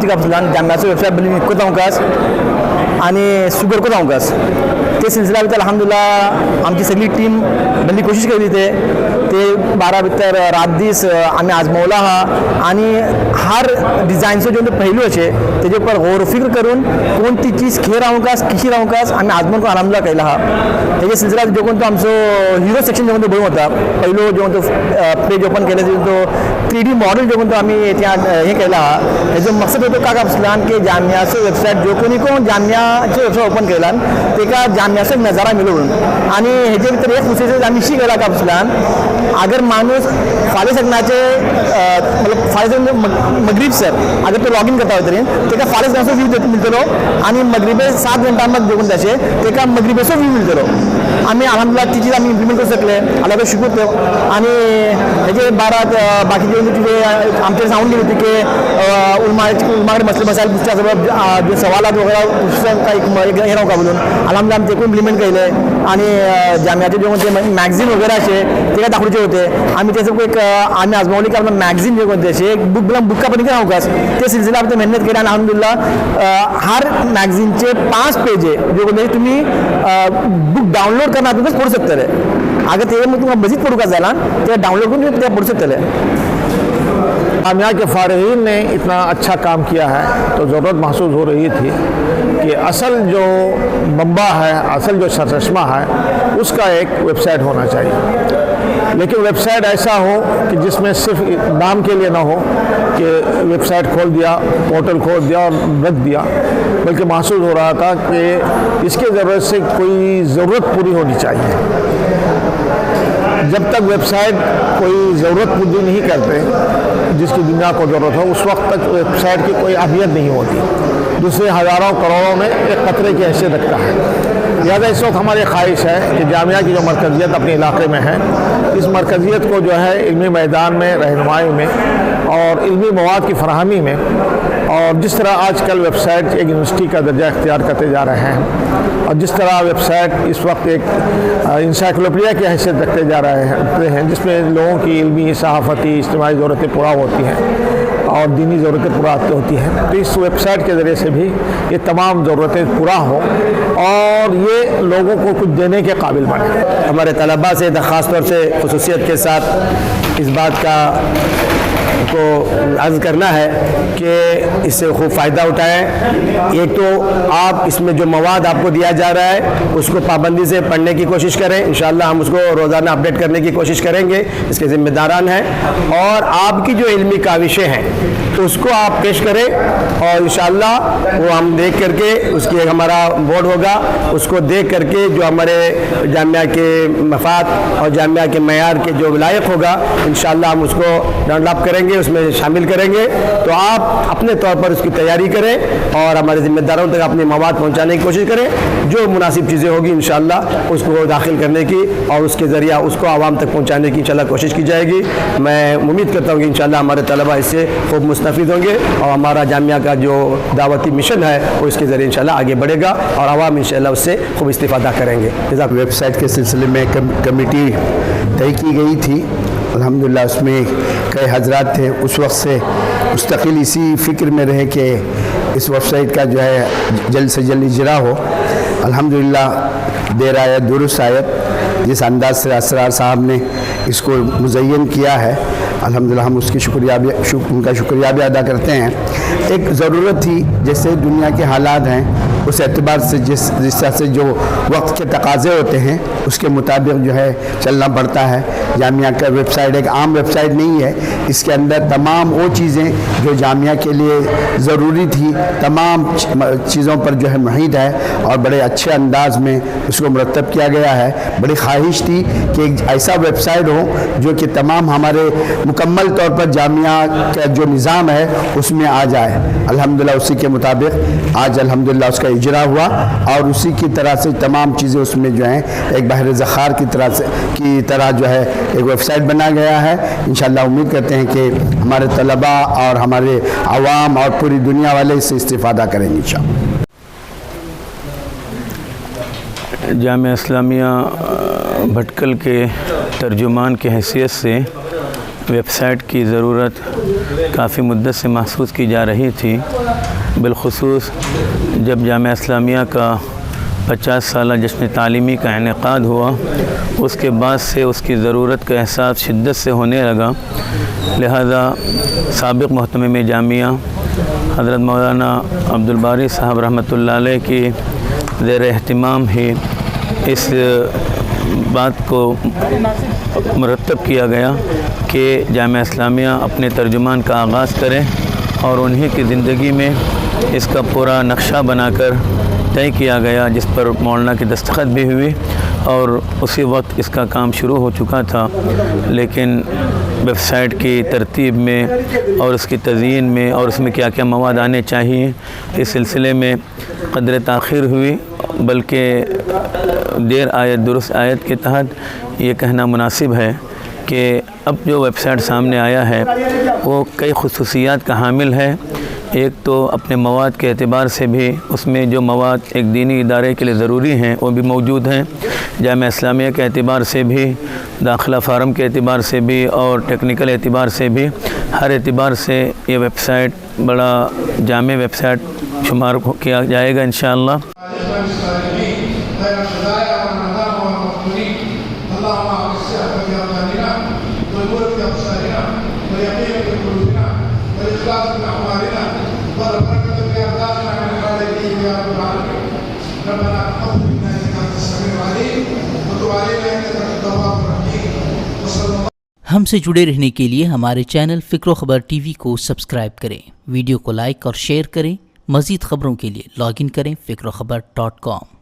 होती का आपल्याला जामियाचं वेबसाईट बनवून कोता होकास आणि सुगर कोता होकास ते सिलसिला भितर अल्हम्दुलिल्लाह आमची सगळी टीम बंदी कोशिश केली ते 12 भितर रात दीस आम्ही आजमावला हा आणि हर डिझायनचो जो पहलू असे तेजे पर गौर फिक्र करून कोणती चीज खे रावकास किशी रावकास आम्ही आजमावून अल्हम्दुलिल्लाह केला हा त्याच्या सिलसिला जो कोणतो आमचो हिरो सेक्शन जो कोणतो बनवून होता पहिलो जो कोणतो पेज ओपन केले जो 3D मॉडेल जो कोणतो आम्ही त्या हे केला हा त्याचा मकसद होतो का आपल्याला की जामियाचं वेबसाईट जो कोणी कोण जामियाचं वेबसाईट ओपन केला तेका जामियाचा नजारा मिळवून आणि ह्याच्या भितर एक विशेष आम्ही शी केला का आपल्याला अगर माणूस फाले सकनाचे मतलब फाले मगरीब सर अगर तो लॉगिन करता तरी तेका फाले सकनाचो व्यू मिळतलो आणि मगरीबे 7 घंटांमध्ये देऊन त्याचे तेका मगरीबेचो व्यू मिळतलो आम्ही अल्हम्दुलिल्लाह ती चीज आम्ही इम्प्लिमेंट करू शकले अल्लाह शुक्र तो आणि ह्याचे बारात बाकीचे तिथे आमचे सांगून गेली होती की उलमाकडे मसले मसाले पुस्तकासोबत जे सवालात वगैरे पुस्तक काही हे राहू का बोलून अल्हम्दुलिल्लाह ते इम्प्लिमेंट केले आणि जामियाचे जे कोणते मॅगझिन वगैरे असे ते काय दाखवायचे होते आम्ही त्याचं एक आम्ही आजमावली की आपलं मॅगझिन जे कोणते असे एक बुका पण काय होकास ते सिलसिला आपण मेहनत केली आणि अल्हम्दुलिल्लाह हर मॅगझिनचे 5 पेज आहे जे कोणते तुम्ही बुक डाउनलोड करना तुम्ही पढ़ सकते रहे अगर तेरे में तुम्हें मजीद पढ़ू का जाना तो डाउनलोड करके पढ़ सकते रहे जामिया के फ़ारिगीन ने इतना अच्छा काम किया है तो ज़रूरत महसूस हो रही थी कि असल जो बम्बा है असल जो सरचश्मा है उसका एक वेबसाइट होना चाहिए लेकिन वेबसाइट ऐसा हो कि जिसमें सिर्फ नाम के लिए ना हो कि वेबसाइट खोल दिया पोर्टल खोल दिया और रख दिया बल्कि महसूस हो रहा था कि इसके ज़रूरत से कोई ज़रूरत पूरी होनी चाहिए जब तक वेबसाइट कोई ज़रूरत पूरी नहीं करते जिसकी दुनिया को ज़रूरत हो उस वक्त तक वेबसाइट की कोई अहमियत नहीं होती दूसरे हज़ारों करोड़ों में एक कतरे की हैसियत रखता है लिहाजा इस वक्त हमारी ख्वाहिश है कि जामिया की जो मरकज़ियत अपने इलाके में है इस मरकज़ियत को जो है इल्मी मैदान में रहनुमाई में और इल्मी मवाद की फराहमी में और जिस तरह आजकल वेबसाइट एक यूनिवर्सिटी का दर्जा इख्तियार करते जा रहे हैं और जिस तरह वेबसाइट इस वक्त एक इंसाइक्लोपीडिया की हैसियत रखते जा रहे हैं जिसमें लोगों की इल्मी सहाफ़ती इज्तिमाई ज़रूरतें पूरा होती हैं और दीनी ज़रूरतें पूरा होती हैं तो इस वेबसाइट के ज़रिए से भी ये तमाम ज़रूरतें पूरा हों और ये लोगों को कुछ देने के काबिल बने। हमारे तलबा से ख़ास तौर से खुसूसियत के साथ इस बात का को अर्ज़ करना है कि इससे खूब फ़ायदा उठाएं। एक तो आप इसमें जो मवाद आपको दिया जा रहा है उसको पाबंदी से पढ़ने की कोशिश करें इंशाअल्लाह हम उसको रोज़ाना अपडेट करने की कोशिश करेंगे इसके ज़िम्मेदारान हैं और आपकी जो इल्मी काविशें हैं उसको आप पेश करें और इंशाअल्लाह वो हम देख करके उसकी एक हमारा बोर्ड होगा उसको देख करके जो हमारे जामिया के मफाद और जामिया के मयार के जो लायक होगा इंशाअल्लाह हम उसको डाउनलोड करेंगे उसमें शामिल करेंगे तो आप अपने तौर पर उसकी तैयारी करें और हमारे ज़िम्मेदारों तक अपने मवाद पहुँचाने की कोशिश करें जो मुनासिब चीज़ें होगी इंशाअल्लाह उसको दाखिल करने की और उसके ज़रिया उसको आवाम तक पहुँचाने की इंशाअल्लाह कोशिश की जाएगी। मैं उम्मीद करता हूँ कि इंशाअल्लाह हमारे तलबा इससे खूब मुस्तफ़ीद होंगे और हमारा जामिया का जो दावती मिशन है वो इसके ज़रिए इंशाअल्लाह आगे बढ़ेगा और आवाम इंशाअल्लाह उससे खूब इस्तिफ़ादा करेंगे। वेबसाइट के सिलसिले में कमेटी तय की गई थी अल्हम्दुलिल्लाह उसमें कई हजरात थे उस वक्त से मुस्तकिल इसी फ़िक्र में रहे कि इस वेबसाइट का जो है जल्द से जल्द इजरा हो। अल्हम्दुलिल्लाह देर आयत दुरुस्त आयत जिस अंदाज से असरार साहब ने इसको मुज़य्यन किया है अल्हम्दुलिल्लाह हम उसकी उनका शुक्रिया भी अदा करते हैं। एक ज़रूरत थी जैसे दुनिया के हालात हैं उस एतबार से जिस तरह से जो वक्त के तकाज़े होते हैं उसके मुताबिक जो है चलना पड़ता है। जामिया का वेबसाइट एक आम वेबसाइट नहीं है इसके अंदर तमाम वो चीज़ें जो जामिया के लिए ज़रूरी थी तमाम चीज़ों पर जो है मुहित है और बड़े अच्छे अंदाज में उसको मुरतब किया गया है। बड़ी ख्वाहिश थी कि एक ऐसा वेबसाइट हो जो कि तमाम हमारे मुकम्मल तौर पर जामिया का जो निज़ाम है उसमें आ जाए। अल्हम्दुलिल्लाह उसी के मुताबिक आज अल्हम्दुलिल्लाह उसका इजरा हुआ और उसी की तरह से तमाम चीज़ें उसमें जो हैं एक बहर ज़ख़ार की तरह जो है एक वेबसाइट बना गया है। इंशाअल्लाह उम्मीद करते हैं कि हमारे तलबा और हमारे आवाम और पूरी दुनिया वाले इससे इस्तिफ़ादा करेंगे इंशाअल्लाह। जामिया इस्लामिया भटकल के तर्जुमान की हैसियत से ویب سائٹ کی ضرورت کافی مدت سے محسوس کی جا رہی تھی، بالخصوص جب جامعہ اسلامیہ کا 50 سالہ جشن تعلیمی کا انعقاد ہوا، اس کے بعد سے اس کی ضرورت کا احساس شدت سے ہونے لگا۔ لہذا سابق محتمم جامعہ حضرت مولانا عبدالباری صاحب رحمۃ اللہ علیہ کی زیر اہتمام ہی اس بات کو مرتب کیا گیا کہ جامعہ اسلامیہ اپنے ترجمان کا آغاز کرے، اور انہی کی زندگی میں اس کا پورا نقشہ بنا کر طے کیا گیا، جس پر مولانا کی دستخط بھی ہوئی، اور اسی وقت اس کا کام شروع ہو چکا تھا۔ لیکن ویب سائٹ کی ترتیب میں اور اس کی تزئین میں اور اس میں کیا کیا مواد آنے چاہیے، اس سلسلے میں قدر تاخیر ہوئی، بلکہ دیر آیت درست آیت کے تحت یہ کہنا مناسب ہے کہ اب جو ویب سائٹ سامنے آیا ہے وہ کئی خصوصیات کا حامل ہے۔ ایک تو اپنے مواد کے اعتبار سے بھی اس میں جو مواد ایک دینی ادارے کے لیے ضروری ہیں وہ بھی موجود ہیں، جامعہ اسلامیہ کے اعتبار سے بھی، داخلہ فارم کے اعتبار سے بھی، اور ٹیکنیکل اعتبار سے بھی، ہر اعتبار سے یہ ویب سائٹ بڑا جامع ویب سائٹ شمار کیا جائے گا انشاءاللہ۔ ہم سے جڑے رہنے کے لیے ہمارے چینل فکر و خبر ٹی وی کو سبسکرائب کریں، ویڈیو کو لائک اور شیئر کریں۔ مزید خبروں کے لیے لاگ ان کریں فکرخبر.com۔